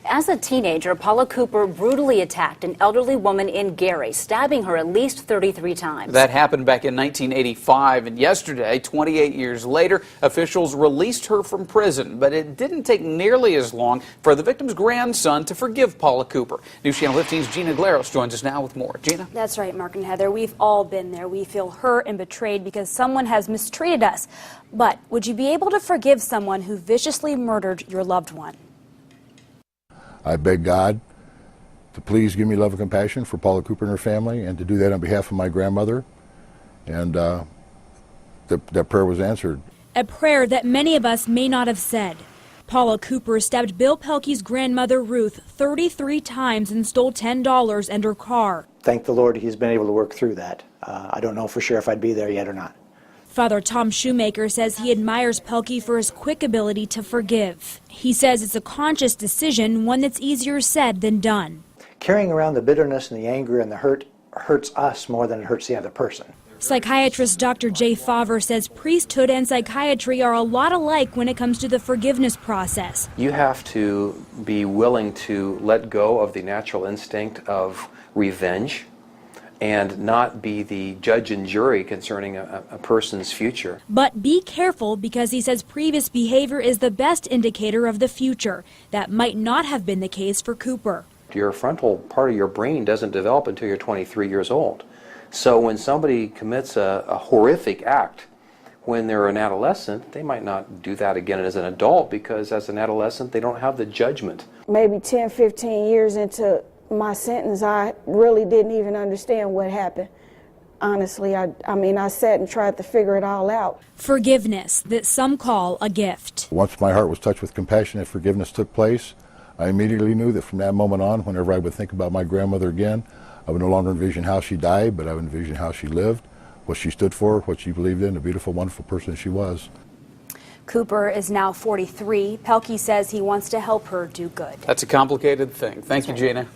As a teenager, Paula Cooper brutally attacked an elderly woman in Gary, stabbing her at least 33 times. That happened back in 1985, and yesterday, 28 years later, officials released her from prison. But it didn't take nearly as long for the victim's grandson to forgive Paula Cooper. News Channel 15's Gina Glaros joins us now with more. Gina? That's right, Mark and Heather. We've all been there. We feel hurt and betrayed because someone has mistreated us. But would you be able to forgive someone who viciously murdered your loved one? I beg God to please give me love and compassion for Paula Cooper and her family, and to do that on behalf of my grandmother. And that prayer was answered. A prayer that many of us may not have said. Paula Cooper stabbed Bill Pelkey's grandmother Ruth 33 times and stole $10 and her car. Thank the Lord he's been able to work through that. I don't know for sure if I'd be there yet or not. Father Tom Shoemaker says he admires Pelkey for his quick ability to forgive. He says it's a conscious decision, one that's easier said than done. Carrying around the bitterness and the anger and the hurt hurts us more than it hurts the other person. Psychiatrist Dr. Jay Favre says priesthood and psychiatry are a lot alike when it comes to the forgiveness process. You have to be willing to let go of the natural instinct of revenge and not be the judge and jury concerning a person's future. But be careful, because he says previous behavior is the best indicator of the future. That might not have been the case for Cooper. Your frontal part of your brain doesn't develop until you're 23 years old. So when somebody commits a horrific act when they're an adolescent, they might not do that again as an adult, because as an adolescent they don't have the judgment. Maybe 10, 15 years into my sentence, I really didn't even understand what happened. Honestly, I mean, I sat and tried to figure it all out. Forgiveness, that some call a gift. Once my heart was touched with compassion and forgiveness took place, I immediately knew that from that moment on, whenever I would think about my grandmother again, I would no longer envision how she died, but I would envision how she lived, what she stood for, what she believed in, the beautiful, wonderful person she was. Cooper is now 43. Pelkey says he wants to help her do good. That's a complicated thing. Thank you, Gina.